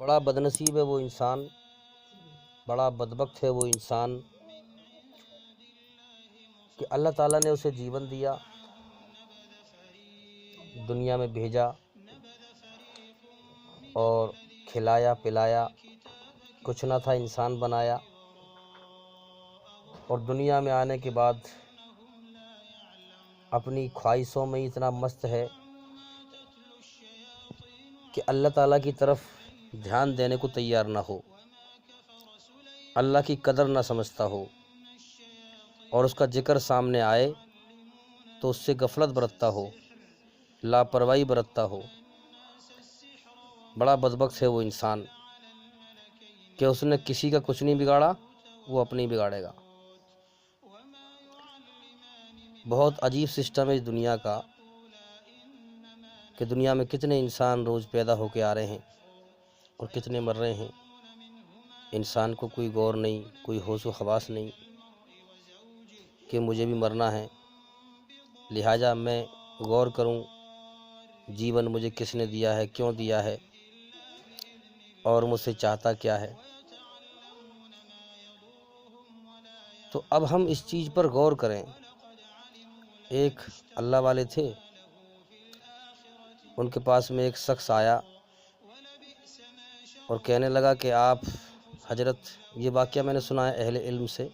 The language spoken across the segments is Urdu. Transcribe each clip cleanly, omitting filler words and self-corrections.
بڑا بدنصیب ہے وہ انسان، بڑا بدبخت ہے وہ انسان کہ اللہ تعالیٰ نے اسے جیون دیا، دنیا میں بھیجا اور کھلایا پلایا، کچھ نہ تھا انسان بنایا، اور دنیا میں آنے کے بعد اپنی خواہشوں میں اتنا مست ہے کہ اللہ تعالیٰ کی طرف دھیان دینے کو تیار نہ ہو، اللہ کی قدر نہ سمجھتا ہو، اور اس کا ذکر سامنے آئے تو اس سے غفلت برتتا ہو، لاپرواہی برتتا ہو۔ بڑا بدبخت ہے وہ انسان کہ اس نے کسی کا کچھ نہیں بگاڑا، وہ اپنی بگاڑے گا۔ بہت عجیب سسٹم ہے اس دنیا کا کہ دنیا میں کتنے انسان روز پیدا ہو کے آ رہے ہیں اور کتنے مر رہے ہیں۔ انسان کو کوئی غور نہیں، کوئی ہوش و حواس نہیں کہ مجھے بھی مرنا ہے، لہٰذا میں غور کروں جیون مجھے کس نے دیا ہے، کیوں دیا ہے، اور مجھ سے چاہتا کیا ہے۔ تو اب ہم اس چیز پر غور کریں۔ ایک اللہ والے تھے، ان کے پاس میں ایک شخص آیا اور کہنے لگا کہ آپ حضرت، یہ واقعہ میں نے سنا ہے اہل علم سے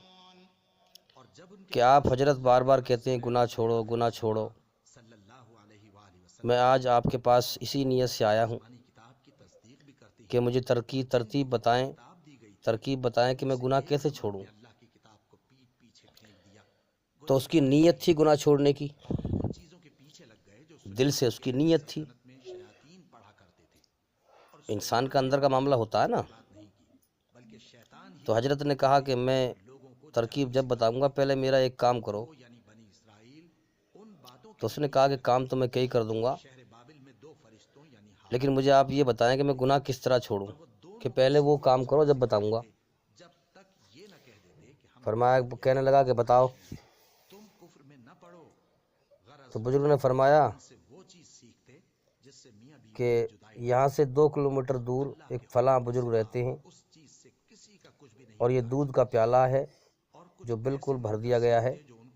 کہ آپ حضرت بار بار کہتے ہیں گناہ چھوڑو گناہ چھوڑو، میں آج آپ کے پاس اسی نیت سے آیا ہوں کہ مجھے ترتیب بتائیں کہ میں گناہ کیسے چھوڑوں۔ تو اس کی نیت تھی گناہ چھوڑنے کی، دل سے اس کی نیت تھی۔ انسان کا اندر کا معاملہ ہوتا ہے نا۔ تو حضرت نے کہا کہ میں ترکیب جب بتاؤں گا، پہلے میرا ایک کام کرو۔ تو اس نے کہا کہ کام تو میں کئی کر دوں گا، لیکن مجھے آپ یہ بتائیں کہ میں گناہ کس طرح چھوڑوں، کہ پہلے وہ کام کرو جب بتاؤں گا۔ فرمایا، کہنے لگا کہ بتاؤ۔ تو بزرگ نے فرمایا کہ یہاں سے 2 کلومیٹر دور ایک فلاں بزرگ رہتے ہیں، اور یہ دودھ کا پیالہ ہے جو بالکل بھر دیا گیا ہے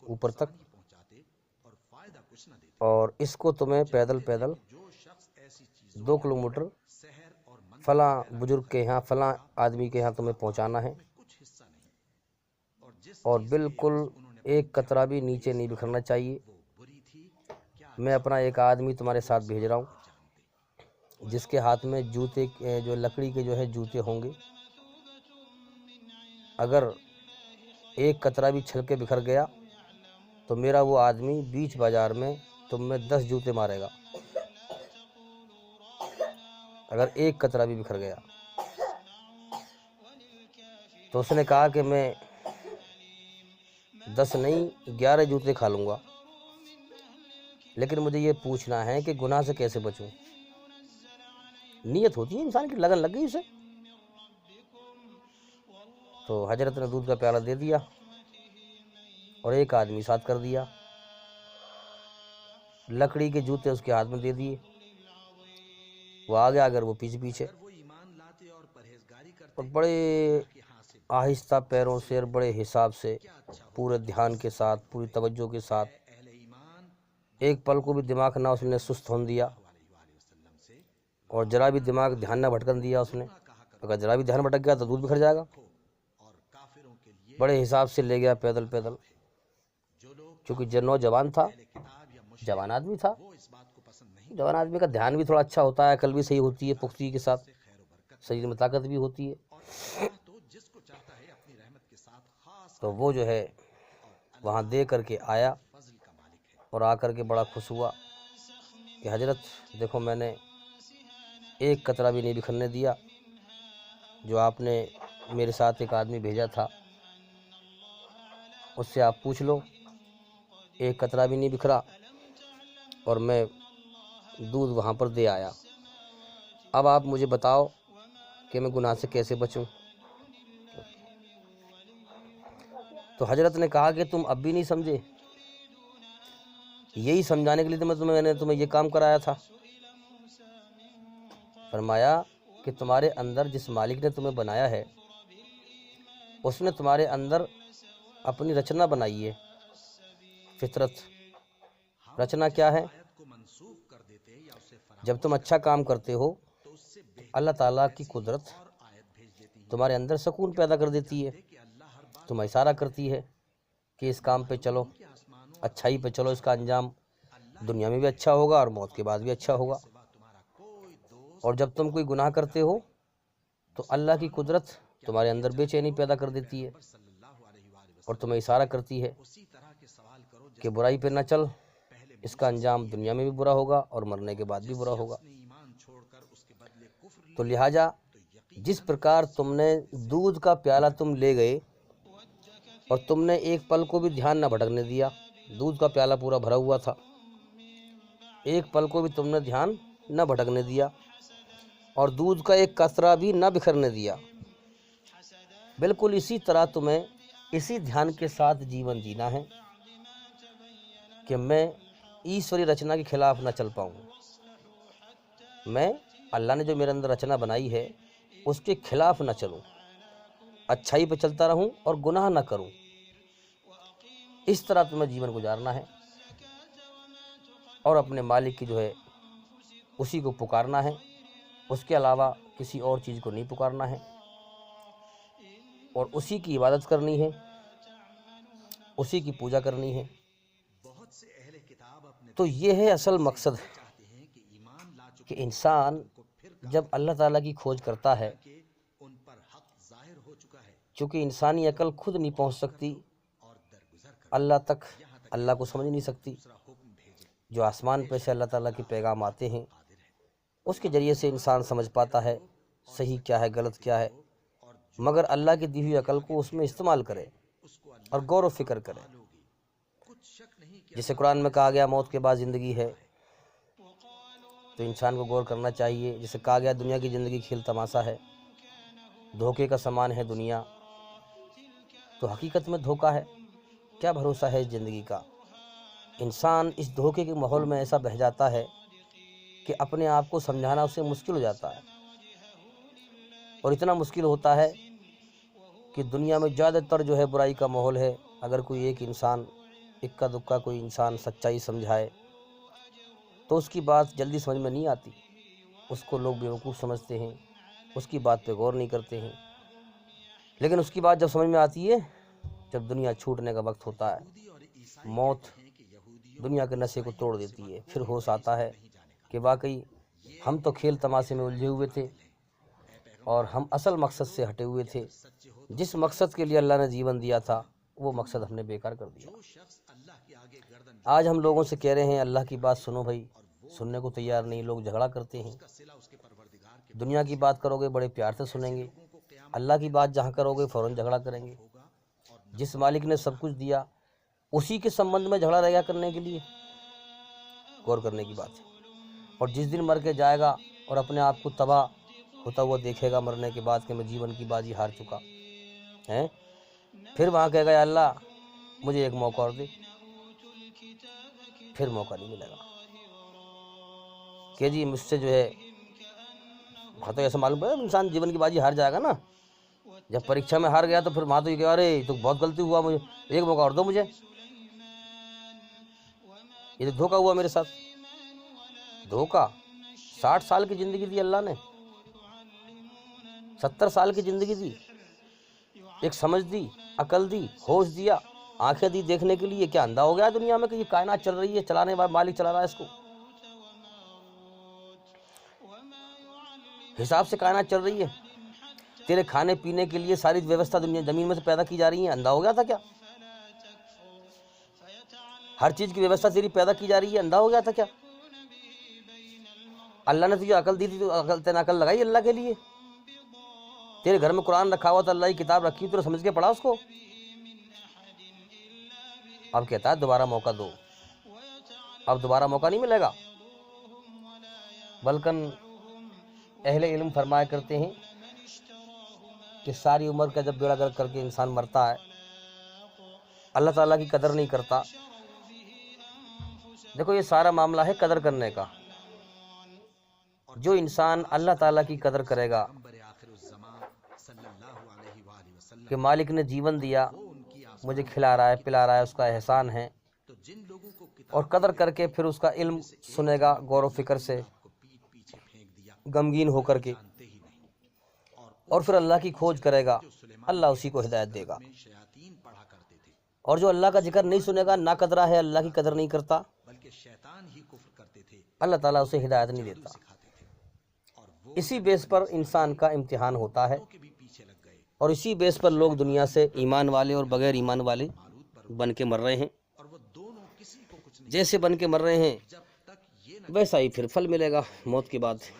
اوپر تک، اور اس کو تمہیں پیدل 2 کلومیٹر فلاں بزرگ کے یہاں، فلاں آدمی کے یہاں تمہیں پہنچانا ہے، اور بالکل ایک قطرہ بھی نیچے نہیں بکھرنا چاہیے۔ میں اپنا ایک آدمی تمہارے ساتھ بھیج رہا ہوں جس کے ہاتھ میں جوتے، جو لکڑی کے جو ہے جوتے ہوں گے۔ اگر ایک قطرہ بھی چھل کے بکھر گیا تو میرا وہ آدمی بیچ بازار میں تم میں 10 جوتے مارے گا، اگر ایک قطرہ بھی بکھر گیا۔ تو اس نے کہا کہ میں 10 نہیں 11 جوتے کھا لوں گا، لیکن مجھے یہ پوچھنا ہے کہ گناہ سے کیسے بچوں۔ نیت ہوتی ہے انسان کی، لگن لگ گئی اسے۔ تو حضرت نے دودھ کا پیالہ دے دیا اور ایک آدمی ساتھ کر دیا، لکڑی کے جوتے اس کے ہاتھ میں دے دیے، وہ آگے اگر وہ پیچھے، اور بڑے آہستہ پیروں سے اور بڑے حساب سے، پورے دھیان کے ساتھ، پوری توجہ کے ساتھ، ایک پل کو بھی دماغ نہ اس نے سست ہونے دیا، اور ذرا بھی دماغ دھیان نہ بھٹکن دیا اس نے۔ اگر ذرا بھی دھیان بھٹک گیا تو دودھ بکھر جائے گا۔ بڑے حساب سے لے گیا پیدل، کیونکہ نوجوان تھا، جوان آدمی تھا، جوان آدمی کا دھیان بھی تھوڑا اچھا ہوتا ہے، عقل بھی صحیح ہوتی ہے، پختگی کے ساتھ، شریر میں طاقت بھی ہوتی ہے۔ تو وہ جو ہے وہاں دے کر کے آیا، اور آ کر کے بڑا خوش ہوا کہ حضرت دیکھو، میں نے ایک قطرہ بھی نہیں بکھرنے دیا، جو آپ نے میرے ساتھ ایک آدمی بھیجا تھا اس سے آپ پوچھ لو، ایک قطرہ بھی نہیں بکھرا، اور میں دودھ وہاں پر دے آیا۔ اب آپ مجھے بتاؤ کہ میں گناہ سے کیسے بچوں۔ تو حضرت نے کہا کہ تم اب بھی نہیں سمجھے، یہی سمجھانے کے لیے تو میں نے تمہیں یہ کام کرایا تھا۔ فرمایا کہ تمہارے اندر جس مالک نے تمہیں بنایا ہے اس نے تمہارے اندر اپنی رچنا بنائی ہے، فطرت۔ رچنا کیا ہے؟ جب تم اچھا کام کرتے ہو تو اللہ تعالیٰ کی قدرت تمہارے اندر سکون پیدا کر دیتی ہے، تمہیں اشارہ کرتی ہے کہ اس کام پہ چلو، اچھائی پہ چلو، اس کا انجام دنیا میں بھی اچھا ہوگا اور موت کے بعد بھی اچھا ہوگا۔ اور جب تم کوئی گناہ کرتے ہو تو اللہ کی قدرت تمہارے اندر بے چینی پیدا کر دیتی ہے اور تمہیں اشارہ کرتی ہے کہ برائی پہ نہ چل، اس کا انجام دنیا میں بھی برا ہوگا اور مرنے کے بعد بھی برا ہوگا۔ تو لہٰذا جس پرکار تم نے دودھ کا پیالہ تم لے گئے اور تم نے ایک پل کو بھی دھیان نہ بھٹکنے دیا، دودھ کا پیالہ پورا بھرا ہوا تھا، ایک پل کو بھی تم نے دھیان نہ بھٹکنے دیا اور دودھ کا ایک قطرہ بھی نہ بکھرنے دیا، بالکل اسی طرح تمہیں اسی دھیان کے ساتھ جیون جینا ہے کہ میں ایشوری رچنا کے خلاف نہ چل پاؤں، میں اللہ نے جو میرے اندر رچنا بنائی ہے اس کے خلاف نہ چلوں، اچھائی پہ چلتا رہوں اور گناہ نہ کروں۔ اس طرح تمہیں جیون گزارنا ہے اور اپنے مالک کی جو ہے اسی کو پکارنا ہے، اس کے علاوہ کسی اور چیز کو نہیں پکارنا ہے اور اسی کی عبادت کرنی ہے، اسی کی پوجا کرنی ہے۔ تو یہ ہے اصل مقصد کہ انسان جب اللہ تعالیٰ کی کھوج کرتا ہے، چونکہ انسانی عقل خود نہیں پہنچ سکتی اللہ تک، اللہ کو سمجھ نہیں سکتی، جو آسمان پہ سے اللہ تعالیٰ کے پیغام آتے ہیں اس کے ذریعے سے انسان سمجھ پاتا ہے صحیح کیا ہے غلط کیا ہے، مگر اللہ کی دی ہوئی عقل کو اس میں استعمال کرے اور غور و فکر کرے۔ جسے قرآن میں کہا گیا موت کے بعد زندگی ہے، تو انسان کو غور کرنا چاہیے۔ جسے کہا گیا دنیا کی زندگی کھیل تماشا ہے، دھوکے کا سامان ہے دنیا، تو حقیقت میں دھوکہ ہے، کیا بھروسہ ہے اس زندگی کا؟ انسان اس دھوکے کے ماحول میں ایسا بہہ جاتا ہے کہ اپنے آپ کو سمجھانا اسے مشکل ہو جاتا ہے، اور اتنا مشکل ہوتا ہے کہ دنیا میں زیادہ تر جو ہے برائی کا ماحول ہے۔ اگر کوئی ایک انسان اکا دکا کوئی انسان سچائی سمجھائے تو اس کی بات جلدی سمجھ میں نہیں آتی، اس کو لوگ بیوقوف سمجھتے ہیں، اس کی بات پہ غور نہیں کرتے ہیں، لیکن اس کی بات جب سمجھ میں آتی ہے جب دنیا چھوٹنے کا وقت ہوتا ہے، موت دنیا کے نشے کو توڑ دیتی ہے، پھر ہوش آتا ہے کہ واقعی ہم تو کھیل تماشے میں الجھے ہوئے تھے اور ہم اصل مقصد سے ہٹے ہوئے تھے، جس مقصد کے لیے اللہ نے جیون دیا تھا وہ مقصد ہم نے بیکار کر دیا۔ آج ہم لوگوں سے کہہ رہے ہیں اللہ کی بات سنو، بھائی سننے کو تیار نہیں، لوگ جھگڑا کرتے ہیں۔ دنیا کی بات کرو گے بڑے پیار سے سنیں گے، اللہ کی بات جہاں کرو گے فوراً جھگڑا کریں گے۔ جس مالک نے سب کچھ دیا اسی کے سمبندھ میں جھگڑا رہا کرنے کے لیے، غور کرنے کی بات ہے۔ اور جس دن مر کے جائے گا اور اپنے آپ کو تباہ ہوتا ہوا دیکھے گا مرنے کے بعد کہ میں جیون کی بازی ہار چکا ہے، پھر وہاں کہے گا یا اللہ مجھے ایک موقع اور دے، پھر موقع نہیں ملے گا کہ جی مجھ سے جو ہے تو ایسا معلوم پڑا انسان جیون کی بازی ہار جائے گا نا، جب پریکشا میں ہار گیا تو پھر وہاں تو یہ کہ ارے تو بہت غلطی ہوا، مجھے ایک موقع اور دو، مجھے یہ تو دھوکہ ہوا میرے ساتھ۔ دھوکہ 60 سال کی زندگی دی اللہ نے، 70 سال کی زندگی دی، ایک سمجھ دی، عقل دی، ہوش دیا، آنکھیں دی دیکھنے کے لیے، کیا اندھا ہو گیا دنیا میں کہ یہ کائنات چل رہی ہے، چلانے والا مالک چلا رہا ہے اس کو، حساب سے کائنات چل رہی ہے، تیرے کھانے پینے کے لیے ساری ویوستھا دنیا زمین میں سے پیدا کی جا رہی ہے، اندھا ہو گیا تھا کیا؟ ہر چیز کی ویوستھا تیری پیدا کی جا رہی ہے، اندھا ہو گیا تھا کیا؟ اللہ نے تجھے عقل دی تھی تو عقل لگائی اللہ کے لیے، تیرے گھر میں قرآن رکھا ہوا تو اللہ کی کتاب رکھی تو سمجھ کے پڑھا اس کو، اب کہتا ہے دوبارہ موقع دو، اب دوبارہ موقع نہیں ملے گا۔ بلکہ اہل علم فرمایا کرتے ہیں کہ ساری عمر کا جب بیڑا گرک کر کے انسان مرتا ہے، اللہ تعالیٰ کی قدر نہیں کرتا۔ دیکھو یہ سارا معاملہ ہے قدر کرنے کا، جو انسان اللہ تعالیٰ کی قدر کرے گا کہ مالک نے جیون دیا، مجھے کھلا رہا ہے پلا رہا ہے، اس کا احسان ہے، اور قدر کر کے پھر اس کا علم سنے گا غور و فکر سے، غمگین ہو کر کے، اور پھر اللہ کی کھوج کرے گا، اللہ اسی کو ہدایت دے گا۔ اور جو اللہ کا ذکر نہیں سنے گا، نا قدرہ ہے، اللہ کی قدر نہیں کرتا، اللہ تعالیٰ اسے ہدایت نہیں دیتا۔ اسی بیس پر انسان کا امتحان ہوتا ہے، اور اسی بیس پر لوگ دنیا سے ایمان والے اور بغیر ایمان والے بن کے مر رہے ہیں۔ جیسے بن کے مر رہے ہیں ویسا ہی پھر پھل ملے گا موت کے بعد۔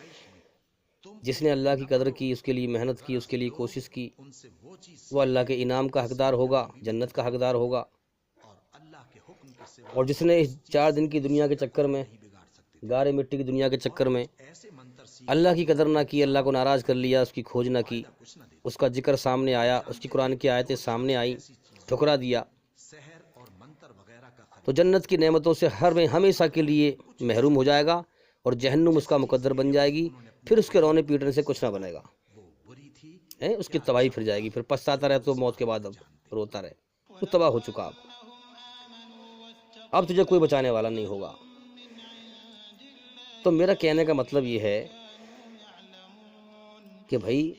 جس نے اللہ کی قدر کی، اس کے لیے محنت کی، اس کے لیے کوشش کی، وہ اللہ کے انعام کا حقدار ہوگا، جنت کا حقدار ہوگا۔ اور جس نے اس 4 دن کی دنیا کے چکر میں، گارے مٹی کی دنیا کے چکر میں اللہ کی قدر نہ کی، اللہ کو ناراض کر لیا، اس کی کھوج نہ کی، اس کا ذکر سامنے آیا، اس کی قرآن کی آیتیں سامنے آئیں، ٹھکرا دیا، تو جنت کی نعمتوں سے ہمیشہ کے لیے محروم ہو جائے گا، اور جہنم اس کا مقدر بن جائے گی۔ پھر اس کے رونے پیٹنے سے کچھ نہ بنے گا، اس کی تباہی پھر جائے گی، پھر پچھتاتا رہے تو موت کے بعد اب روتا رہے، تو تباہ ہو چکا اب تجھے کوئی بچانے والا نہیں ہوگا۔ تو میرا کہنے کا مطلب یہ ہے کہ بھائی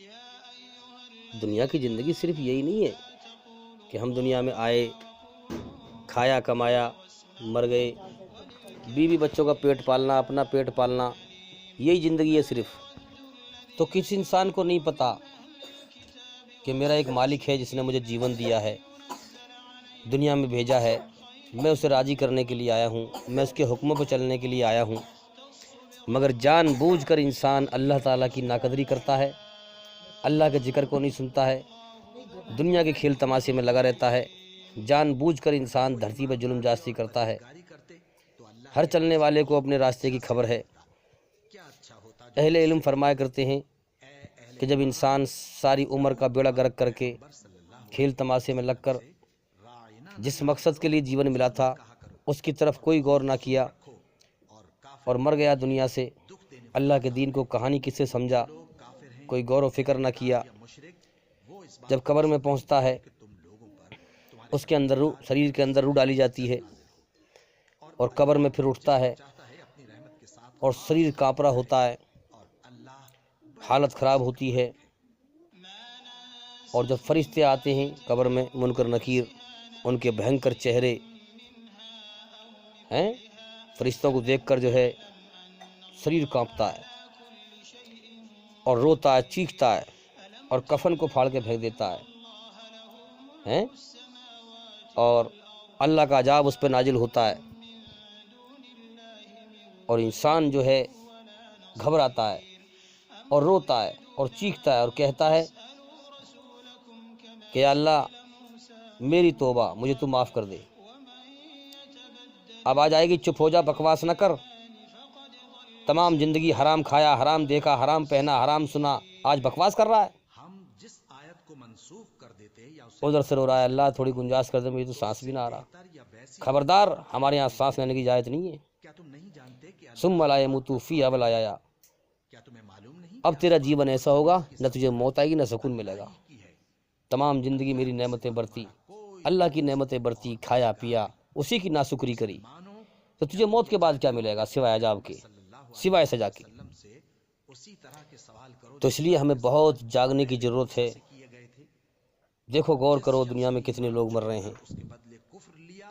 دنیا کی زندگی صرف یہی نہیں ہے کہ ہم دنیا میں آئے، کھایا کمایا، مر گئے، بیوی بچوں کا پیٹ پالنا، اپنا پیٹ پالنا، یہی زندگی ہے صرف۔ تو کسی انسان کو نہیں پتا کہ میرا ایک مالک ہے جس نے مجھے جیون دیا ہے، دنیا میں بھیجا ہے، میں اسے راضی کرنے کے لیے آیا ہوں، میں اس کے حکموں پہ چلنے کے لیے آیا ہوں، مگر جان بوجھ کر انسان اللہ تعالیٰ کی ناقدری کرتا ہے، اللہ کے ذکر کو نہیں سنتا ہے، دنیا کے کھیل تماشے میں لگا رہتا ہے، جان بوجھ کر انسان دھرتی پہ ظلم جاستی کرتا ہے۔ ہر چلنے والے کو اپنے راستے کی خبر ہے۔ اہل علم فرمایا کرتے ہیں کہ جب انسان ساری عمر کا بیڑا غرق کر کے کھیل تماشے میں لگ کر جس مقصد کے لیے جیون ملا تھا اس کی طرف کوئی غور نہ کیا اور مر گیا دنیا سے، اللہ کے دین کو کہانی کس سے سمجھا، کوئی غور و فکر نہ کیا، جب قبر میں پہنچتا ہے اس کے اندر شریر کے اندر روح ڈالی جاتی ہے، اور قبر میں پھر اٹھتا ہے اور شریر کانپ رہا ہوتا ہے، حالت خراب ہوتی ہے، اور جب فرشتے آتے ہیں قبر میں منکر نکیر، ان کے بھینکر چہرے ہیں، فرشتوں کو دیکھ کر جو ہے شریر کانپتا ہے اور روتا ہے، چیختا ہے، اور کفن کو پھاڑ کے پھینک دیتا ہے، اور اللہ کا عذاب اس پہ نازل ہوتا ہے، اور انسان جو ہے گھبراتا ہے اور روتا ہے اور چیختا ہے اور کہتا ہے کہ یا اللہ میری توبہ، مجھے تو معاف کر دے۔ اب آ جائے گی چپ ہو جا، بکواس نہ کر، تمام زندگی حرام کھایا، حرام دیکھا، حرام پہنا، حرام سنا، آج بکواس کر رہا ہے، ادھر سے رو رہا ہے اللہ تھوڑی گنجائش کر دے، مجھے تو سانس بھی نہ آ رہا۔ خبردار، ہمارے یہاں سانس لینے کی اجازت نہیں ہے۔ ثم لا يموت فيها ولا يحيا، اب تیرا جیون ایسا ہوگا نہ تجھے موت آئے گی نہ سکون ملے گا۔ تمام زندگی میری نعمتیں برتی، اللہ کی نعمتیں برتی، کھایا پیا، اسی کی ناشکری کری، تو تجھے موت کے بعد کیا ملے گا سوائے عذاب کے، سوائے سزا کے۔ تو اس لیے ہمیں بہت جاگنے کی ضرورت ہے۔ دیکھو غور کرو دنیا میں کتنے لوگ مر رہے ہیں،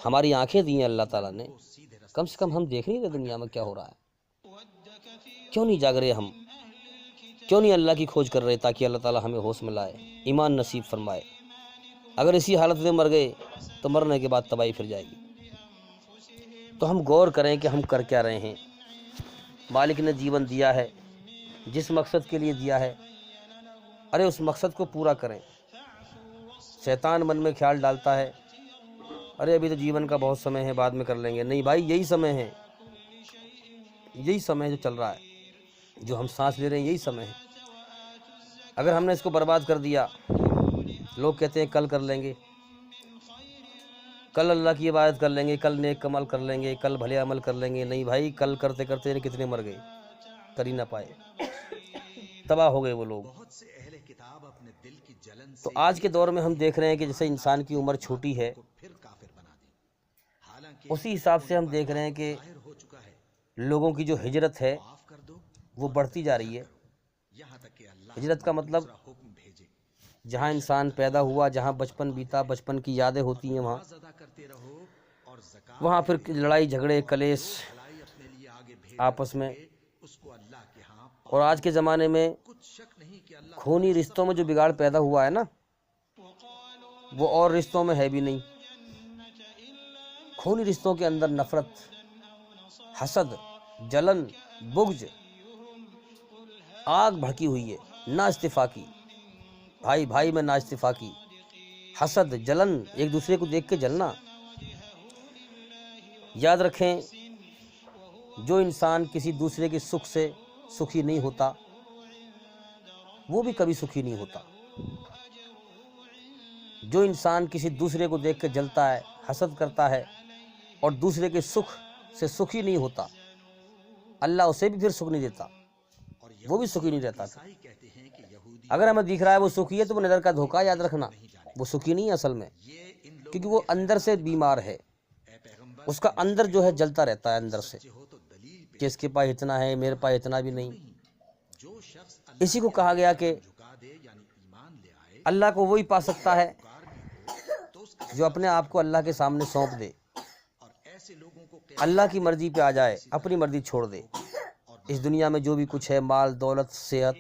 ہماری آنکھیں دی ہیں اللہ تعالیٰ نے، کم سے کم ہم دیکھ نہیں رہے دنیا میں کیا ہو رہا ہے، کیوں نہیں جاگ رہے ہم، کیوں نہیں اللہ کی کھوج کر رہے تاکہ اللہ تعالیٰ ہمیں ہوش میں لائے، ایمان نصیب فرمائے۔ اگر اسی حالت میں مر گئے تو مرنے کے بعد تباہی پھر جائے گی۔ تو ہم غور کریں کہ ہم کر کیا رہے ہیں۔ مالک نے جیون دیا ہے، جس مقصد کے لیے دیا ہے، ارے اس مقصد کو پورا کریں۔ شیطان من میں خیال ڈالتا ہے ارے ابھی تو جیون کا بہت سمے ہے، بعد میں کر لیں گے، نہیں بھائی، یہی سمے ہے، یہی سمے جو چل رہا ہے، جو ہم سانس لے رہے ہیں، یہی سمے ہے۔ اگر ہم نے اس کو برباد کر دیا، لوگ کہتے ہیں کل کر لیں گے، کل اللہ کی عبادت کر لیں گے، کل نیک عمل کر لیں گے، کل بھلے عمل کر لیں گے، نہیں بھائی، کل کرتے کرتے کتنے مر گئے، کر ہی نہ پائے۔ تباہ ہو گئے وہ لوگ۔ تو آج کے دور میں ہم دیکھ رہے ہیں کہ جیسے انسان کی عمر چھوٹی ہے، اسی حساب سے ہم دیکھ رہے ہیں کہ لوگوں کی جو ہجرت ہے وہ بڑھتی جا رہی ہے۔ ہجرت کا مطلب جہاں انسان پیدا ہوا، جہاں بچپن بیتا، بچپن کی یادیں ہوتی ہیں، وہاں پھر لڑائی جھگڑے کلیش آپس میں، اور آج کے زمانے میں خونی رشتوں میں جو بگاڑ پیدا ہوا ہے نا، وہ اور رشتوں میں ہے بھی نہیں۔ خونی رشتوں کے اندر نفرت، حسد، جلن، بغض، آگ بھڑکی ہوئی ہے، نااتفاقی، بھائی بھائی میں نااتفاقی، حسد، جلن، ایک دوسرے کو دیکھ کے جلنا۔ یاد رکھیں، جو انسان کسی دوسرے کے سکھ سے سکھی نہیں ہوتا، وہ بھی کبھی سکھی نہیں ہوتا۔ جو انسان کسی دوسرے کو دیکھ کے جلتا ہے، حسد کرتا ہے، اور دوسرے کے سکھ سے سکھی نہیں ہوتا، اللہ اسے بھی پھر سکھ نہیں دیتا، وہ بھی سکھی نہیں رہتا تھا۔ اگر ہمیں دکھ رہا ہے وہ سکھی ہے تو وہ نظر کا دھوکہ، یاد رکھنا وہ سکھی نہیں ہے اصل میں، کیونکہ وہ اندر سے بیمار ہے، اس کا اندر جو ہے جلتا رہتا ہے اندر سے، کہ اس کے پاس اتنا ہے، میرے پاس اتنا بھی نہیں۔ اسی کو کہا گیا کہ اللہ کو وہی پا سکتا ہے جو اپنے آپ کو اللہ کے سامنے سونپ دے، اللہ کی مرضی پہ آ جائے، اپنی مرضی چھوڑ دے۔ اس دنیا میں جو بھی کچھ ہے، مال دولت صحت،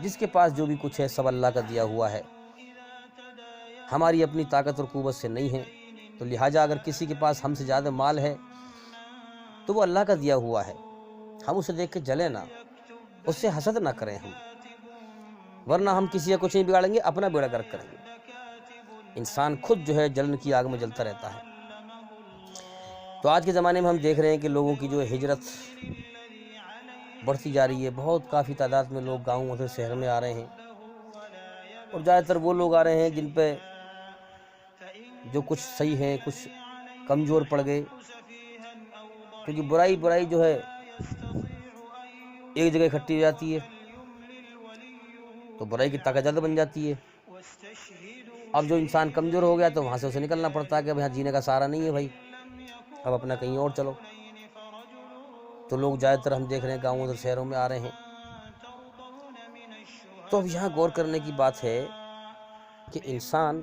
جس کے پاس جو بھی کچھ ہے، سب اللہ کا دیا ہوا ہے، ہماری اپنی طاقت اور قوت سے نہیں ہے۔ تو لہٰذا اگر کسی کے پاس ہم سے زیادہ مال ہے تو وہ اللہ کا دیا ہوا ہے، ہم اسے دیکھ کے جلیں نہ، اس سے حسد نہ کریں ہم، ورنہ ہم کسی کا کچھ نہیں بگاڑیں گے، اپنا بیڑا گرک کریں گے۔ انسان خود جو ہے جلن کی آگ میں جلتا رہتا ہے۔ تو آج کے زمانے میں ہم دیکھ رہے ہیں کہ لوگوں کی جو ہجرت بڑھتی جا رہی ہے، بہت کافی تعداد میں لوگ گاؤں سے شہر میں آ رہے ہیں، اور زیادہ تر وہ لوگ آ رہے ہیں جن پہ جو کچھ صحیح ہیں، کچھ کمزور پڑ گئے، کیونکہ برائی جو ہے ایک جگہ اکٹھی ہو جاتی ہے تو برائی کی طاقت زیادہ بن جاتی ہے۔ اب جو انسان کمزور ہو گیا تو وہاں سے اسے نکلنا پڑتا ہے کہ یہاں جینے کا سہارا نہیں ہے بھائی، اب اپنا کہیں اور چلو۔ تو لوگ زیادہ تر ہم دیکھ رہے ہیں گاؤں اور شہروں میں آ رہے ہیں۔ تو اب یہاں غور کرنے کی بات ہے کہ انسان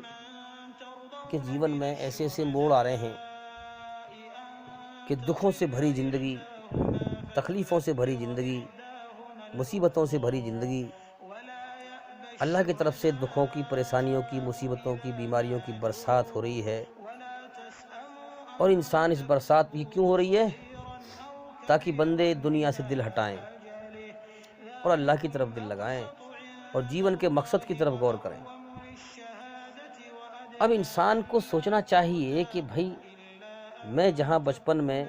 کے جیون میں ایسے ایسے موڑ آ رہے ہیں کہ دکھوں سے بھری زندگی، تکلیفوں سے بھری زندگی، مصیبتوں سے بھری زندگی، اللہ کی طرف سے دکھوں کی، پریشانیوں کی، مصیبتوں کی، بیماریوں کی برسات ہو رہی ہے۔ اور انسان اس برسات کی کیوں ہو رہی ہے؟ تاکہ بندے دنیا سے دل ہٹائیں اور اللہ کی طرف دل لگائیں اور جیون کے مقصد کی طرف غور کریں۔ اب انسان کو سوچنا چاہیے کہ بھائی میں جہاں بچپن میں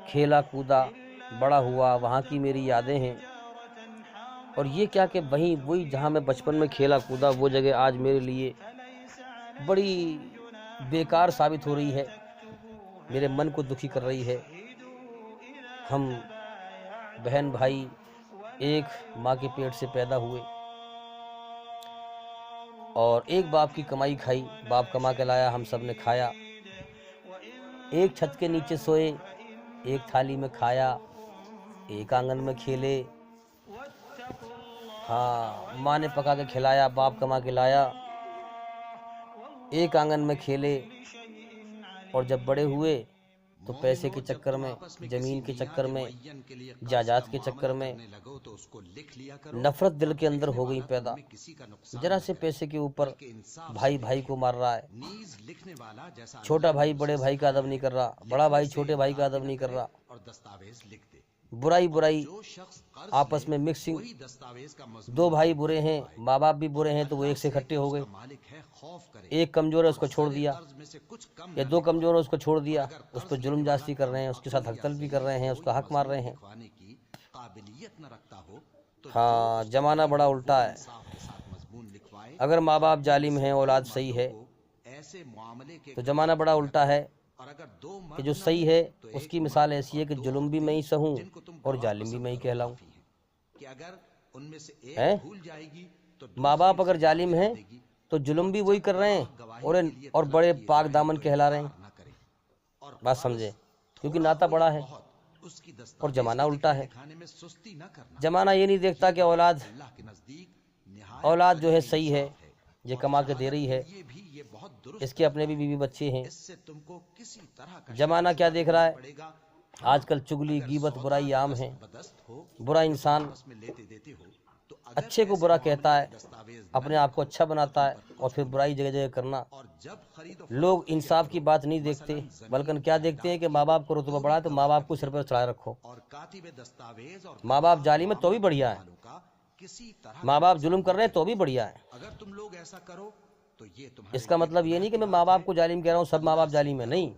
کھیلا کودا بڑا ہوا، وہاں کی میری یادیں ہیں، اور یہ کیا کہ وہی جہاں میں بچپن میں کھیلا کودا وہ جگہ آج میرے لیے بڑی بیکار ثابت ہو رہی ہے، میرے من کو دکھی کر رہی ہے۔ ہم بہن بھائی ایک ماں کے پیٹ سے پیدا ہوئے اور ایک باپ کی کمائی کھائی، باپ کما کے لایا، ہم سب نے کھایا، ایک چھت کے نیچے سوئے، ایک تھالی میں کھایا، ایک آنگن میں کھیلے، ہاں ماں نے پکا کے کھلایا، باپ کما کے لایا، ایک آنگن میں کھیلے، اور جب بڑے ہوئے تو پیسے کے چکر میں، زمین کے چکر میں، جائیداد کے چکر میں نفرت دل کے اندر ہو گئی پیدا، ذرا سے پیسے کے اوپر بھائی بھائی کو مار رہا ہے، چھوٹا بھائی بڑے بھائی کا ادب نہیں کر رہا، بڑا بھائی چھوٹے بھائی کا ادب نہیں کر رہا، برائی آپس میں مکسنگ، دو بھائی برے ہیں، ماں باپ بھی برے ہیں تو وہ ایک سے اکٹھے ہو گئے، ایک کمزور ہے اس کو چھوڑ دیا، یا دو کمزور ہے اس کو چھوڑ دیا، اس پہ ظلم جاستی کر رہے ہیں، اس کے ساتھ حق تلفی کر رہے ہیں، اس کا حق مار رہے ہیں۔ ہاں زمانہ بڑا الٹا ہے، اگر ماں باپ ظالم ہیں، اولاد صحیح ہے تو زمانہ بڑا الٹا ہے کہ جو صحیح ہے اس کی مثال ایسی ہے کہ ظلم بھی میں ہی سہوں اور ظالم بھی میں ہی کہلاؤں۔ ہیں؟ ماں باپ اگر ظالم ہیں تو ظلم بھی وہی کر رہے ہیں اور بڑے پاک دامن کہلا رہے ہیں۔ بات سمجھے؟ کیونکہ ناتا بڑا ہے اور زمانہ الٹا ہے۔ زمانہ یہ نہیں دیکھتا کہ اولاد جو ہے صحیح ہے، یہ کما کے دے رہی ہے، اس کے اپنے بھی بیوی بچے ہیں۔ زمانہ کیا دیکھ رہا ہے؟ آج کل چگلی، غیبت، برائی عام ہے۔ برا انسان اچھے کو برا کہتا ہے، اپنے آپ کو اچھا بناتا ہے، اور پھر برائی جگہ جگہ کرنا۔ لوگ انصاف کی بات نہیں دیکھتے، بلکہ کیا دیکھتے ہیں کہ ماں باپ کو رتبہ بڑھا ہے تو ماں باپ کو سر پر چڑھائے رکھو۔ ماں باپ ظالم ہے تو بھی بڑھیا ہے، ماں باپ ظلم کر رہے ہیں تو بھی بڑھیا ہے۔ اس کا مطلب یہ نہیں کہ میں ماں باپ کو ظالم کہہ رہا ہوں، سب ماں باپ ظالم ہیں، نہیں۔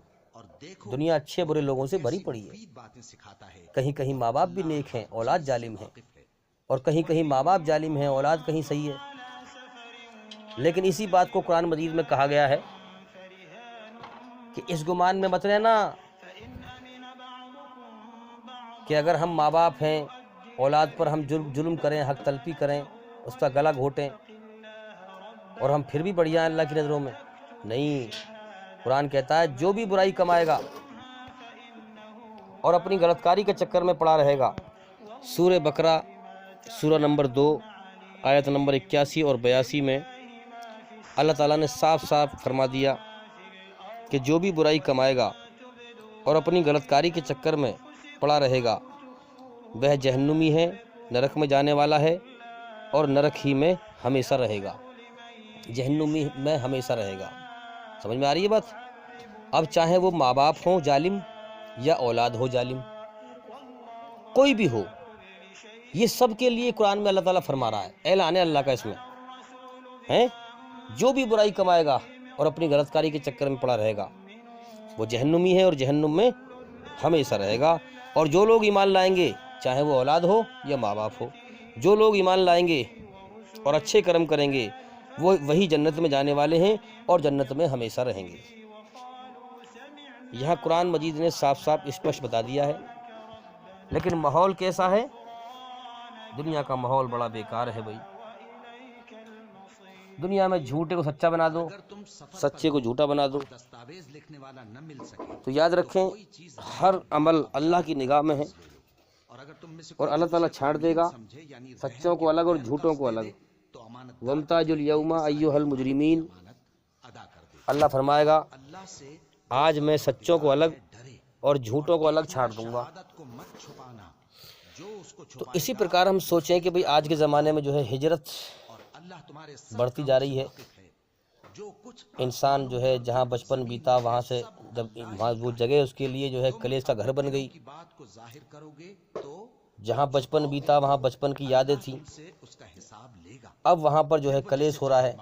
دنیا اچھے برے لوگوں سے بھری پڑی ہے۔ کہیں کہیں ماں باپ بھی نیک ہیں، اولاد ظالم ہے، اور کہیں کہیں ماں باپ ظالم ہیں، اولاد کہیں صحیح ہے۔ لیکن اسی بات کو قرآن مجید میں کہا گیا ہے کہ اس گمان میں مت رہنا کہ اگر ہم ماں باپ ہیں، اولاد پر ہم ظلم کریں، حق تلفی کریں، اس کا گلا گھونٹیں، اور ہم پھر بھی بڑھیا ہیں اللہ کی نظروں میں، نہیں۔ قرآن کہتا ہے جو بھی برائی کمائے گا اور اپنی غلط کاری کے چکر میں پڑا رہے گا۔ سورہ بقرہ سورہ نمبر 2 آیت نمبر 81 اور 82 میں اللہ تعالیٰ نے صاف صاف فرما دیا کہ جو بھی برائی کمائے گا اور اپنی غلط کاری کے چکر میں پڑا رہے گا وہ جہنمی ہے، نرک میں جانے والا ہے، اور نرک ہی میں ہمیشہ رہے گا، جہنمی میں ہمیشہ رہے گا۔ سمجھ میں آ رہی ہے بات؟ اب چاہے وہ ماں باپ ہوں ظالم یا اولاد ہو ظالم، کوئی بھی ہو، یہ سب کے لیے قرآن میں اللہ تعالیٰ فرما رہا ہے، اعلان ہے اللہ کا اس میں ہے۔ جو بھی برائی کمائے گا اور اپنی غلط کاری کے چکر میں پڑا رہے گا وہ جہنمی ہے اور جہنم میں ہمیشہ رہے گا۔ اور جو لوگ ایمان لائیں گے، چاہے وہ اولاد ہو یا ماں باپ ہو، جو لوگ ایمان لائیں گے اور اچھے کرم کریں گے وہی جنت میں جانے والے ہیں اور جنت میں ہمیشہ رہیں گے۔ یہاں قرآن مجید نے صاف صاف اسپشٹ بتا دیا ہے۔ لیکن ماحول کیسا ہے؟ دنیا کا ماحول بڑا بیکار ہے بھائی۔ دنیا میں جھوٹے کو سچا بنا دو، سچے کو جھوٹا بنا دو۔ تو یاد رکھیں ہر عمل اللہ کی نگاہ میں ہے، اور اللہ تعالیٰ چھانٹ دے گا سچوں کو الگ اور جھوٹوں کو الگ۔ وَامْتَازُوا الْيَوْمَ أَيُّهَا الْمُجْرِمِينَ، اللہ فرمائے گا آج میں سچوں کو الگ اور جھوٹوں کو الگ چھانٹ دوں گا۔ تو اسی پرکار ہم سوچیں کہ بھئی آج کے زمانے میں جو ہے ہجرت بڑھتی جا رہی ہے۔ انسان جو ہے جہاں بچپن بیتا وہاں سے جب وہ جگہ اس کے لیے جو ہے کلیش کا گھر بن گئی، جہاں بچپن بیتا وہاں بچپن کی یادیں تھیں، اب وہاں پر جو ہے کلیش ہو رہا ہے،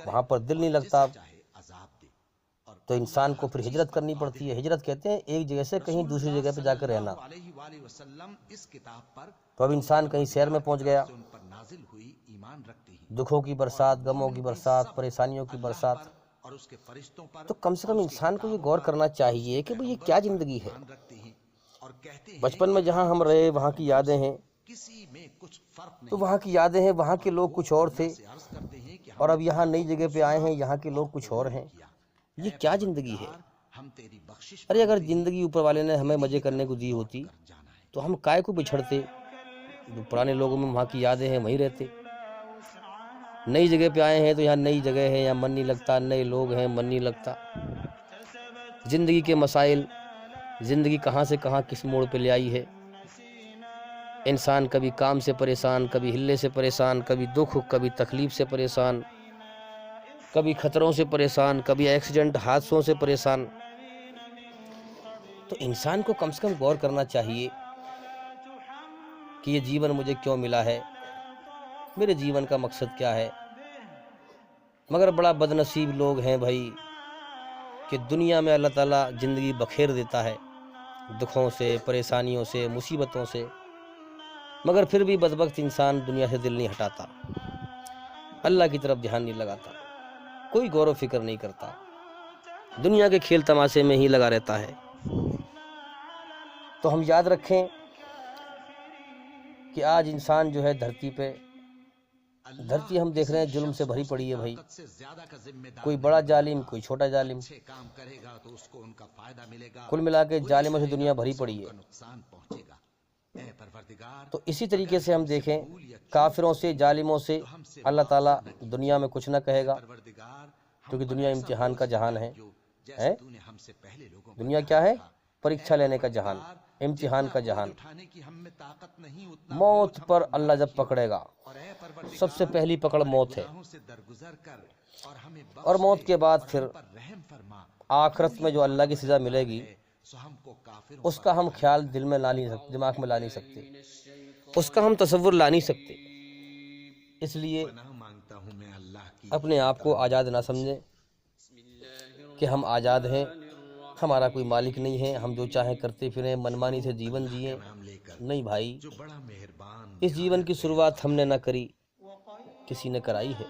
وہاں پر دل نہیں لگتا، تو انسان کو پھر ہجرت کرنی پڑتی ہے۔ ہجرت کہتے ہیں ایک جگہ سے کہیں دوسری جگہ پہ جا کر رہنا۔ تو اب انسان کہیں شہر میں پہنچ گیا، دکھوں کی برسات، غموں کی برسات، پریشانیوں کی برسات، تو کم سے کم انسان کو یہ غور کرنا چاہیے کہ بھئی یہ کیا زندگی ہے۔ بچپن میں جہاں ہم رہے وہاں کی یادیں ہیں، تو وہاں کی یادیں ہیں، وہاں کے لوگ کچھ اور تھے، اور اب یہاں نئی جگہ پہ آئے ہیں، یہاں کے لوگ کچھ اور ہیں۔ یہ کیا زندگی ہے؟ ارے اگر زندگی اوپر والے نے ہمیں مزے کرنے کو دی ہوتی تو ہم کائے کو بچھڑتے؟ جو پرانے لوگوں میں وہاں کی یادیں ہیں وہیں رہتے۔ نئی جگہ پہ آئے ہیں تو یہاں نئی جگہ ہے، یہاں من نہیں لگتا، نئے لوگ ہیں، من نہیں لگتا۔ زندگی کے مسائل، زندگی کہاں سے کہاں کس موڑ پہ لے آئی ہے۔ انسان کبھی کام سے پریشان، کبھی ہلے سے پریشان، کبھی دکھ، کبھی تکلیف سے پریشان، کبھی خطروں سے پریشان، کبھی ایکسیڈنٹ حادثوں سے پریشان۔ تو انسان کو کم سے کم غور کرنا چاہیے کہ یہ جیون مجھے کیوں ملا ہے، میرے جیون کا مقصد کیا ہے۔ مگر بڑا بدنصیب لوگ ہیں بھائی کہ دنیا میں اللہ تعالیٰ زندگی بکھیر دیتا ہے دکھوں سے، پریشانیوں سے، مصیبتوں سے، مگر پھر بھی بدبخت انسان دنیا سے دل نہیں ہٹاتا، اللہ کی طرف دھیان نہیں لگاتا، کوئی غور و فکر نہیں کرتا، دنیا کے کھیل تماشے میں ہی لگا رہتا ہے۔ تو ہم یاد رکھیں کہ آج انسان جو ہے دھرتی ہم دیکھ رہے ہیں جرم سے بھری پڑی ہے بھائی، کوئی بڑا ظالم کوئی چھوٹا ظالم، کل ملا کے ظالموں سے دنیا بھری پڑی ہے۔ تو اسی طریقے سے ہم دیکھیں کافروں سے ظالموں سے اللہ تعالیٰ دنیا میں کچھ نہ کہے گا، کیونکہ دنیا امتحان کا جہان ہے۔ دنیا کیا ہے؟ پریکشا لینے کا جہان، امتحان کا جہان۔ موت پر اللہ جب پکڑے گا، سب سے پہلی پکڑ موت ہے، اور موت کے بعد پھر آخرت میں جو اللہ کی سزا ملے گی اس کا ہم خیال دماغ میں لا نہیں سکتے، اس کا ہم تصور لا نہیں سکتے۔ اس لیے اپنے آپ کو آزاد نہ سمجھیں کہ ہم آزاد ہیں، ہمارا کوئی مالک نہیں ہے، ہم جو چاہیں کرتے پھریں، منمانی سے جیون جئیں۔ نہیں بھائی، اس جیون کی شروعات ہم نے نہ کری، کسی نے کرائی ہے۔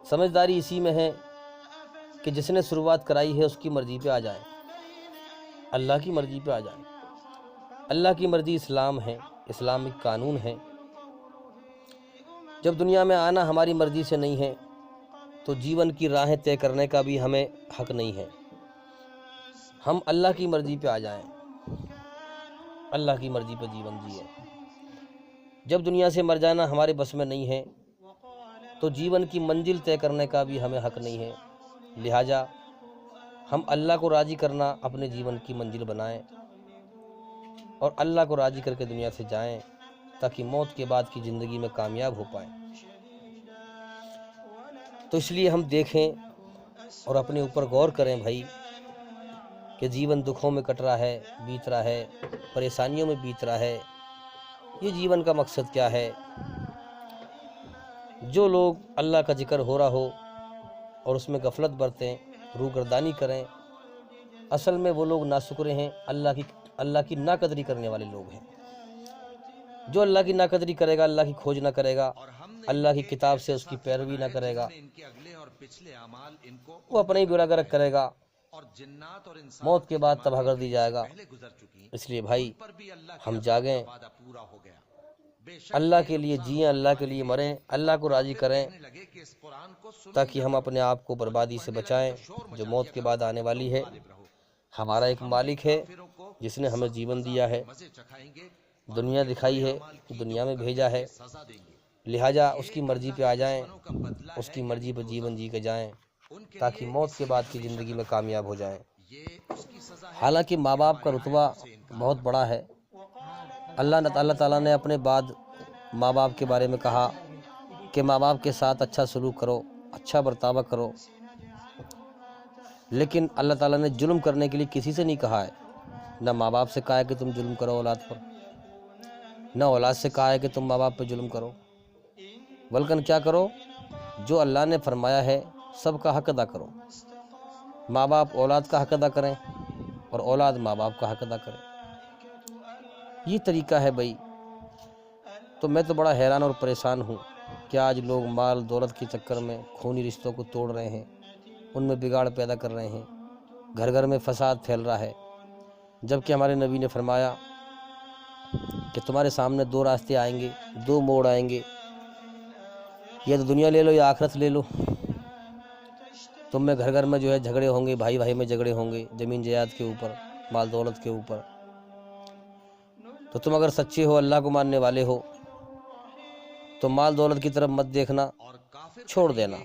سمجھداری اسی میں ہے کہ جس نے شروعات کرائی ہے اس کی مرضی پہ آ جائیں، اللہ کی مرضی پہ آ جائیں۔ اللہ کی مرضی اسلام ہے، اسلامک قانون ہے۔ جب دنیا میں آنا ہماری مرضی سے نہیں ہے تو جیون کی راہیں طے کرنے کا بھی ہمیں حق نہیں ہے۔ ہم اللہ کی مرضی پہ آ جائیں، اللہ کی مرضی پہ جیون جیے۔ جب دنیا سے مر جانا ہمارے بس میں نہیں ہے تو جیون کی منزل طے کرنے کا بھی ہمیں حق نہیں ہے۔ لہٰذا ہم اللہ کو راضی کرنا اپنے جیون کی منزل بنائیں اور اللہ کو راضی کر کے دنیا سے جائیں، تاکہ موت کے بعد کی زندگی میں کامیاب ہو پائیں۔ تو اس لیے ہم دیکھیں اور اپنے اوپر غور کریں بھائی کہ جیون دکھوں میں کٹ رہا ہے، بیت رہا ہے، پریشانیوں میں بیت رہا ہے۔ یہ جیون کا مقصد کیا ہے؟ جو لوگ اللہ کا ذکر ہو رہا ہو اور اس میں غفلت برتیں، روگردانی کریں، اصل میں وہ لوگ ناشکرے ہیں، اللہ کی ناقدری کرنے والے لوگ ہیں۔ جو اللہ کی ناقدری کرے گا، اللہ کی کھوج نہ کرے گا، اللہ کی کتاب سے اس کی پیروی نہ کرے گا، وہ اپنے ہی بیڑا گرک کرے گا، موت کے بعد تباہ کر دی جائے گا۔ اس لیے بھائی ہم جاگیں، اللہ کے لیے جئیں، اللہ کے لیے مریں، اللہ کو راضی کریں، تاکہ ہم اپنے آپ کو بربادی سے بچائیں جو موت کے بعد آنے والی ہے۔ ہمارا ایک مالک ہے جس نے ہمیں جیون دیا ہے، دنیا دکھائی ہے، دنیا میں بھیجا ہے، لہٰذا اس کی مرضی پہ آ جائیں، اس کی مرضی پہ جیون جی کے جائیں، تاکہ موت کے بعد کی زندگی میں کامیاب ہو جائیں۔ حالانکہ ماں باپ کا رتبہ بہت بڑا ہے۔ اللہ تعالیٰ نے اپنے بعد ماں باپ کے بارے میں کہا کہ ماں باپ کے ساتھ اچھا سلوک کرو، اچھا برتاوا کرو، لیکن اللہ تعالیٰ نے ظلم کرنے کے لیے کسی سے نہیں کہا ہے۔ نہ ماں باپ سے کہا ہے کہ تم ظلم کرو اولاد پر، نہ اولاد سے کہا ہے کہ تم ماں باپ پہ ظلم کرو، بلکہ کیا کرو؟ جو اللہ نے فرمایا ہے سب کا حق ادا کرو۔ ماں باپ اولاد کا حق ادا کریں اور اولاد ماں باپ کا حق ادا کریں۔ یہ طریقہ ہے بھائی۔ تو میں تو بڑا حیران اور پریشان ہوں کہ آج لوگ مال دولت کے چکر میں خونی رشتوں کو توڑ رہے ہیں، ان میں بگاڑ پیدا کر رہے ہیں، گھر گھر میں فساد پھیل رہا ہے، جبکہ ہمارے نبی نے فرمایا کہ تمہارے سامنے دو راستے آئیں گے، دو موڑ آئیں گے، یا تو دنیا لے لو یا آخرت لے لو۔ تم میں گھر گھر میں جو ہے جھگڑے ہوں گے، بھائی بھائی میں جھگڑے ہوں گے، زمین جائیداد کے اوپر، مال دولت کے اوپر۔ تو تم اگر سچے ہو، اللہ کو ماننے والے ہو، تو مال دولت کی طرف مت دیکھنا، چھوڑ دینا۔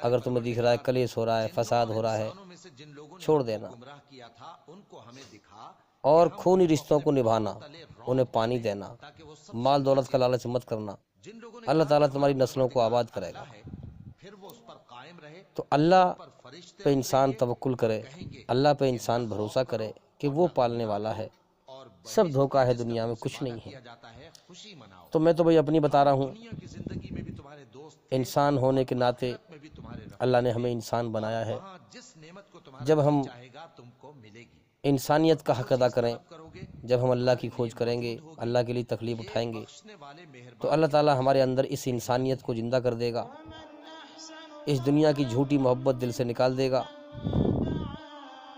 اگر تمہیں دکھ رہا ہے کلیش ہو رہا ہے، فساد ہو رہا ہے، چھوڑ دینا، اور خونی رشتوں کو نبھانا، انہیں پانی دینا، مال دولت کا لالچ مت کرنا۔ اللہ تعالیٰ تمہاری نسلوں کو آباد کرے گا۔ تو اللہ پہ انسان توکل کرے، اللہ پہ انسان بھروسہ کرے کہ وہ پالنے والا ہے۔ سب دھوکہ ہے، دنیا میں کچھ نہیں ہے۔ تو میں تو بھائی اپنی بتا رہا ہوں، انسان ہونے کے ناطے اللہ نے ہمیں انسان بنایا ہے۔ جب ہم انسانیت کا حق ادا کریں، جب ہم اللہ کی کھوج کریں گے، اللہ کے لیے تکلیف اٹھائیں گے، تو اللہ تعالیٰ ہمارے اندر اس انسانیت کو زندہ کر دے گا، اس دنیا کی جھوٹی محبت دل سے نکال دے گا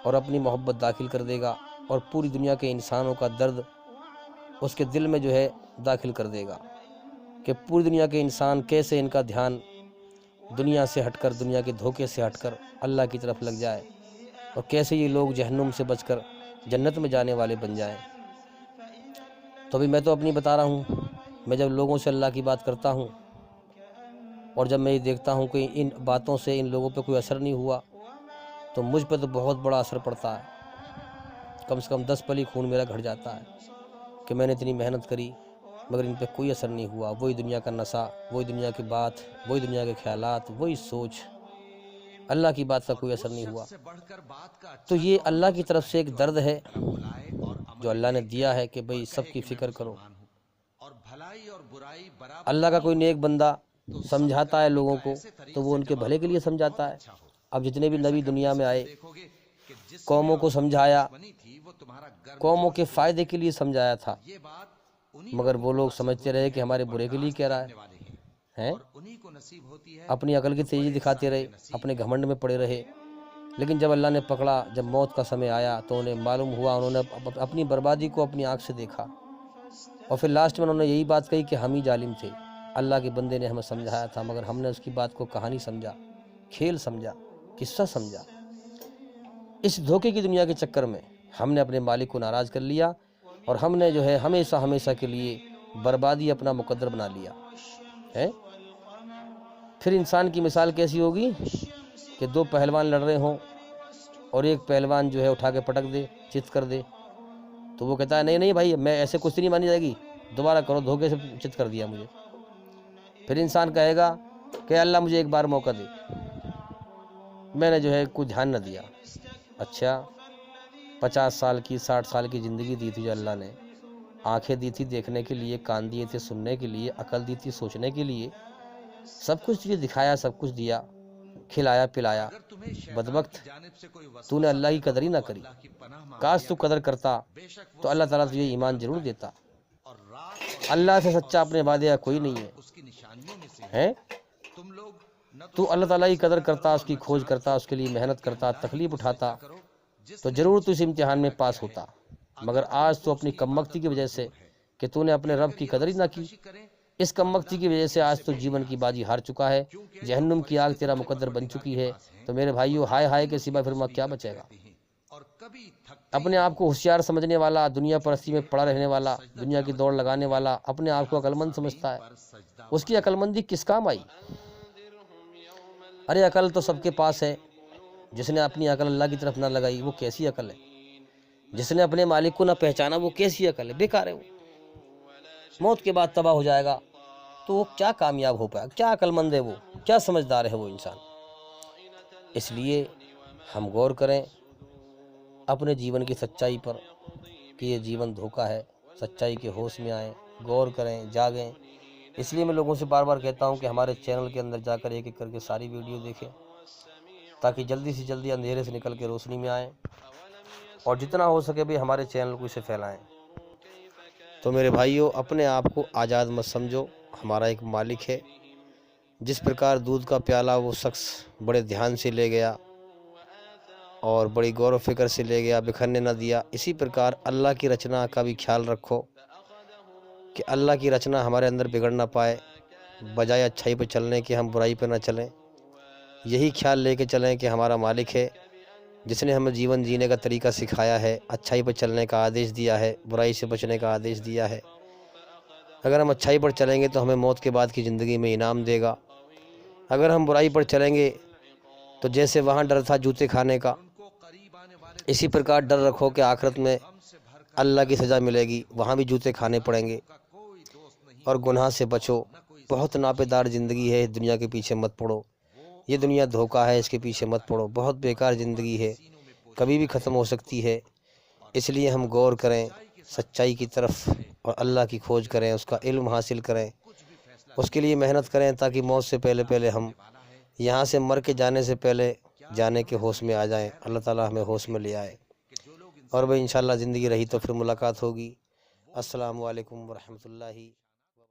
اور اپنی محبت داخل کر دے گا، اور پوری دنیا کے انسانوں کا درد اس کے دل میں جو ہے داخل کر دے گا کہ پوری دنیا کے انسان کیسے ان کا دھیان دنیا سے ہٹ کر، دنیا کے دھوکے سے ہٹ کر اللہ کی طرف لگ جائے، اور کیسے یہ لوگ جہنم سے بچ کر جنت میں جانے والے بن جائیں۔ تو ابھی میں تو اپنی بتا رہا ہوں، میں جب لوگوں سے اللہ کی بات کرتا ہوں اور جب میں یہ دیکھتا ہوں کہ ان باتوں سے ان لوگوں پہ کوئی اثر نہیں ہوا، تو مجھ پہ تو بہت بڑا اثر پڑتا ہے۔ کم سے کم 10 پلی خون میرا گھٹ جاتا ہے کہ میں نے اتنی محنت کری مگر ان پہ کوئی اثر نہیں ہوا۔ وہی دنیا کا نشہ، وہی دنیا کی بات، وہی دنیا کے خیالات، وہی سوچ، اللہ کی بات کا کوئی اثر نہیں ہوا۔ تو یہ اللہ کی طرف سے ایک درد ہے جو اللہ نے دیا ہے کہ بھئی سب کی فکر کرو۔ اللہ کا کوئی نیک بندہ سمجھاتا ہے لوگوں کو تو وہ ان کے بھلے کے لیے سمجھاتا ہے۔ اب جتنے بھی نبی دنیا میں آئے، قوموں کو سمجھایا، قوموں کے فائدے کے لیے سمجھایا تھا، مگر وہ لوگ سمجھتے رہے کہ ہمارے برے کے لیے کہہ رہا ہے، اپنی عقل کی تیزی دکھاتے رہے، اپنے گھمنڈ میں پڑے رہے۔ لیکن جب اللہ نے پکڑا، جب موت کا سمے آیا تو انہیں معلوم ہوا، انہوں نے اپنی بربادی کو اپنی آنکھ سے دیکھا، اور پھر لاسٹ میں انہوں نے یہی بات کہی کہ ہم ہی ظالم تھے، اللہ کے بندے نے ہمیں سمجھایا تھا مگر ہم نے اس کی بات کو کہانی سمجھا، کھیل سمجھا، قصہ سمجھا۔ اس دھوکے کی دنیا کے چکر میں ہم نے اپنے مالک کو ناراض کر لیا، اور ہم نے جو ہے ہمیشہ ہمیشہ کے لیے بربادی اپنا مقدر بنا لیا ہے۔ پھر انسان کی مثال کیسی ہوگی کہ دو پہلوان لڑ رہے ہوں اور ایک پہلوان جو ہے اٹھا کے پٹک دے، چت کر دے، تو وہ کہتا ہے نہیں نہیں بھائی، میں ایسے کشتی نہیں مانی جائے گی، دوبارہ کرو، دھوکے سے چت کر دیا مجھے۔ پھر انسان کہے گا کہ اللہ مجھے ایک بار موقع دے، میں نے جو ہے کچھ دھیان نہ دیا۔ اچھا، 50 سال کی 60 سال کی زندگی دی تھی جو اللہ نے، آنکھیں دی تھی دیکھنے کے لیے، کان دیے تھے سننے کے لیے، عقل دی تھی سوچنے کے لیے، سب کچھ تجھے دکھایا، سب کچھ دیا، کھلایا پلایا، بدبخت تو نے اللہ کی قدر ہی نہ کری۔ کاش تو قدر کرتا تو اللہ تعالیٰ تجھے ایمان ضرور دیتا۔ اللہ سے سچا اپنے وعدے کا کوئی نہیں ہے۔ تو اللہ تعالیٰ کی قدر کرتا، اس کی کھوج کرتا، اس کے لیے محنت کرتا، تکلیف اٹھاتا تو ضرور تو اس امتحان میں پاس ہوتا، مگر آج تو اپنی کمبختی کی وجہ سے کہ تو نے اپنے رب کی قدر ہی نہ کی، اس کمبختی کی وجہ سے آج تو جیون کی بازی ہار چکا ہے، جہنم کی آگ تیرا مقدر بن چکی ہے۔ تو میرے بھائیو، ہائے ہائے کے سوا پھر کیا بچے گا؟ اپنے آپ کو ہوشیار سمجھنے والا، دنیا پرستی میں پڑا رہنے والا، دنیا کی دوڑ لگانے والا اپنے آپ کو عقل مند سمجھتا ہے، اس کی عقل مندی کس کام آئی؟ ارے عقل تو سب کے پاس ہے، جس نے اپنی عقل اللہ کی طرف نہ لگائی وہ کیسی عقل ہے؟ جس نے اپنے مالک کو نہ پہچانا وہ کیسی عقل ہے؟ بیکار ہے وہ، موت کے بعد تباہ ہو جائے گا، تو وہ کیا کامیاب ہو پائے گا؟ کیا عقل مند ہے وہ؟ کیا سمجھدار ہے وہ انسان؟ اس لیے ہم غور کریں اپنے جیون کی سچائی پر کہ یہ جیون دھوکا ہے، سچائی کے ہوش میں آئیں، غور کریں، جاگیں۔ اس لیے میں لوگوں سے بار بار کہتا ہوں کہ ہمارے چینل کے اندر جا کر ایک ایک کر کے ساری ویڈیو دیکھیں، تاکہ جلدی سے جلدی اندھیرے سے نکل کے روشنی میں آئیں، اور جتنا ہو سکے بھی ہمارے چینل کو اسے پھیلائیں۔ تو میرے بھائیوں، اپنے آپ کو آزاد مت سمجھو، ہمارا ایک مالک ہے۔ جس پرکار دودھ کا پیالہ وہ شخص بڑے دھیان سے لے گیا اور بڑی غور و فکر سے لے گیا، بکھرنے نہ دیا، اسی پرکار اللہ کی رچنا کا بھی خیال رکھو کہ اللہ کی رچنا ہمارے اندر بگڑ نہ پائے، بجائے اچھائی پہ چلنے کے ہم برائی پہ نہ چلیں۔ یہی خیال لے کے چلیں کہ ہمارا مالک ہے جس نے ہمیں جیون جینے کا طریقہ سکھایا ہے، اچھائی پر چلنے کا آدیش دیا ہے، برائی سے بچنے کا آدیش دیا ہے۔ اگر ہم اچھائی پر چلیں گے تو ہمیں موت کے بعد کی زندگی میں انعام دے گا، اگر ہم برائی پر چلیں گے تو جیسے وہاں ڈر تھا جوتے کھانے کا، اسی پرکار ڈر رکھو کہ آخرت میں اللہ کی سزا ملے گی، وہاں بھی جوتے کھانے پڑیں گے۔ اور گناہ سے بچو، بہت ناپیدار زندگی ہے، دنیا کے پیچھے مت پڑو، یہ دنیا دھوکا ہے، اس کے پیچھے مت پڑو، بہت بیکار زندگی ہے، کبھی بھی ختم ہو سکتی ہے۔ اس لیے ہم غور کریں سچائی کی طرف اور اللہ کی کھوج کریں، اس کا علم حاصل کریں، اس کے لیے محنت کریں، تاکہ موت سے پہلے ہم یہاں سے مر کے جانے سے پہلے جانے کے ہوش میں آ جائیں، اللہ تعالیٰ ہمیں ہوش میں لے آئے۔ اور بھئی انشاءاللہ زندگی رہی تو پھر ملاقات ہوگی۔ السلام علیکم ورحمۃ اللہ